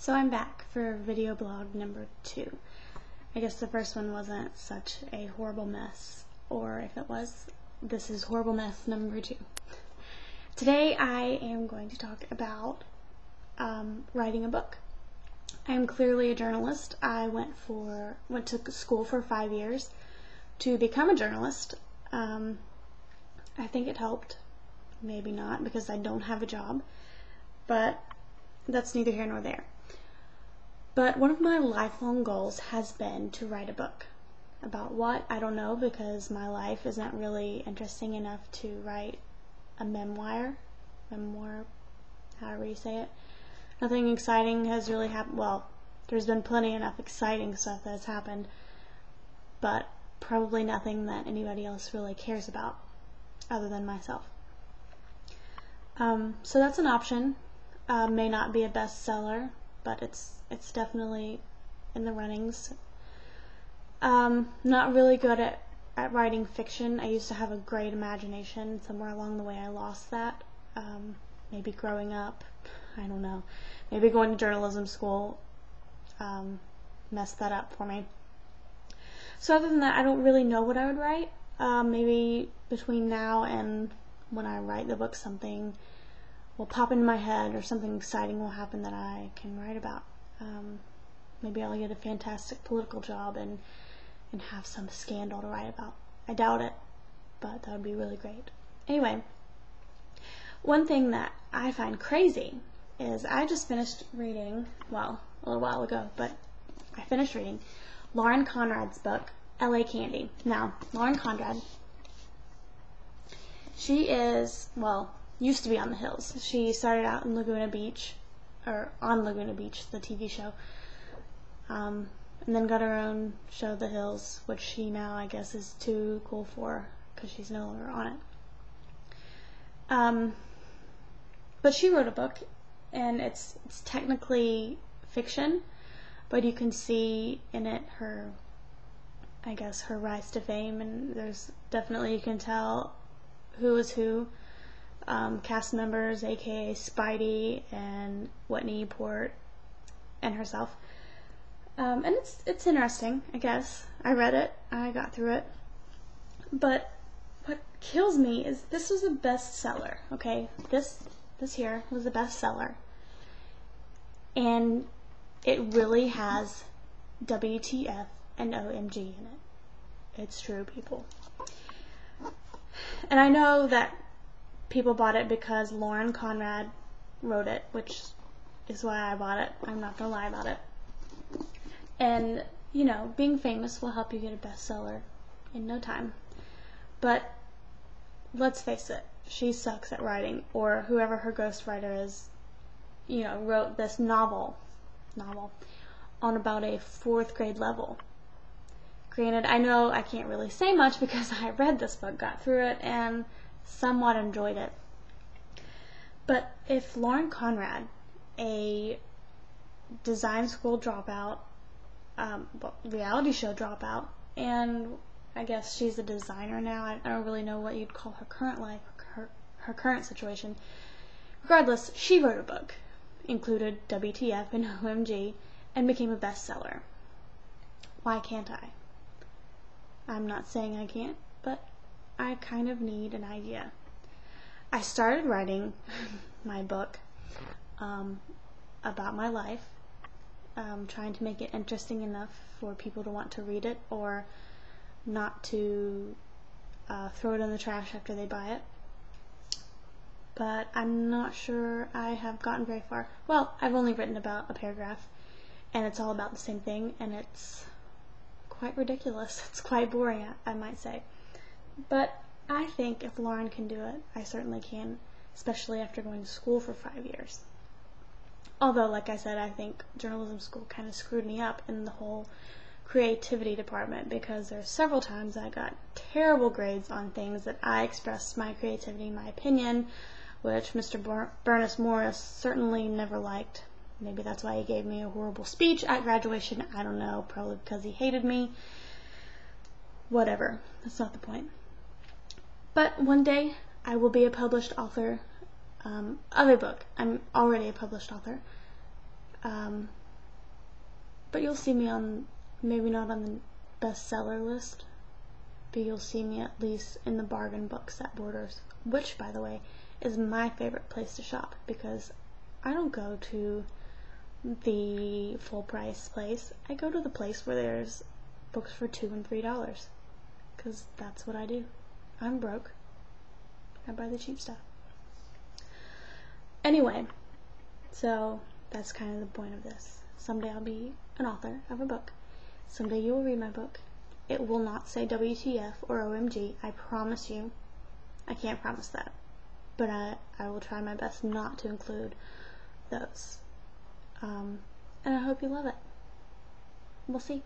So I'm back for video blog number 2. I guess the first one wasn't such a horrible mess, or if it was, this is horrible mess number 2. Today I am going to talk about writing a book. I am clearly a journalist. I went to school for 5 years to become a journalist. I think it helped. Maybe not, because I don't have a job, but that's neither here nor there. But one of my lifelong goals has been to write a book. About what? I don't know, because my life isn't really interesting enough to write a memoir, however you say it. Nothing exciting has really happened. Well, there's been plenty enough exciting stuff that has happened, but probably nothing that anybody else really cares about other than myself. So that's an option. May not be a bestseller, but it's definitely in the runnings. Not really good at writing fiction. I used to have a great imagination. Somewhere along the way I lost that. Maybe growing up, I don't know. Maybe going to journalism school messed that up for me. So other than that, I don't really know what I would write. Maybe between now and when I write the book, something will pop into my head or something exciting will happen that I can write about. Maybe I'll get a fantastic political job and have some scandal to write about. I doubt it, but that would be really great. Anyway, one thing that I find crazy is I just finished reading, well, a little while ago, but I finished reading Lauren Conrad's book, L.A. Candy. Now, Lauren Conrad, she is, well, used to be on the Hills. She started out in Laguna Beach, or on Laguna Beach, the TV show, and then got her own show, The Hills, which she now, I guess, is too cool for, because she's no longer on it. But she wrote a book, and it's technically fiction, but you can see in it her, I guess, her rise to fame, and there's definitely, you can tell who is who. Cast members, aka Spidey and Whitney Port and herself. And it's interesting, I guess. I read it, I got through it. But what kills me is this was a bestseller, okay? This here was a bestseller. And it really has WTF and OMG in it. It's true, people. And I know that people bought it because Lauren Conrad wrote it, which is why I bought it. I'm not gonna lie about it. And, you know, being famous will help you get a bestseller in no time. But let's face it, she sucks at writing, or whoever her ghostwriter is, you know, wrote this novel on about a 4th grade level. Granted, I know I can't really say much because I read this book, got through it, and somewhat enjoyed it. But if Lauren Conrad, a design school dropout, reality show dropout, and I guess she's a designer now, I don't really know what you'd call her current life, her current situation. Regardless, she wrote a book, included WTF and OMG, and became a bestseller. Why can't I? I'm not saying I can't, but I kind of need an idea. I started writing my book about my life, trying to make it interesting enough for people to want to read it or not to throw it in the trash after they buy it. But I'm not sure I have gotten very far. Well, I've only written about a paragraph, and it's all about the same thing, and it's quite ridiculous. It's quite boring, I might say. But I think if Lauren can do it, I certainly can, especially after going to school for 5 years. Although, like I said, I think journalism school kind of screwed me up in the whole creativity department, because there's several times I got terrible grades on things that I expressed my creativity, my opinion, which Mr. Bernice Morris certainly never liked. Maybe that's why he gave me a horrible speech at graduation. I don't know, probably because he hated me. Whatever, that's not the point. But one day I will be a published author of a book. I'm already a published author. But you'll see me on, maybe not on the bestseller list, but you'll see me at least in the bargain books at Borders, which, by the way, is my favorite place to shop, because I don't go to the full price place. I go to the place where there's books for $2 and $3, because that's what I do. I'm broke. I buy the cheap stuff. Anyway, so that's kind of the point of this. Someday I'll be an author of a book. Someday you will read my book. It will not say WTF or OMG. I promise you. I can't promise that. But I will try my best not to include those. And I hope you love it. We'll see.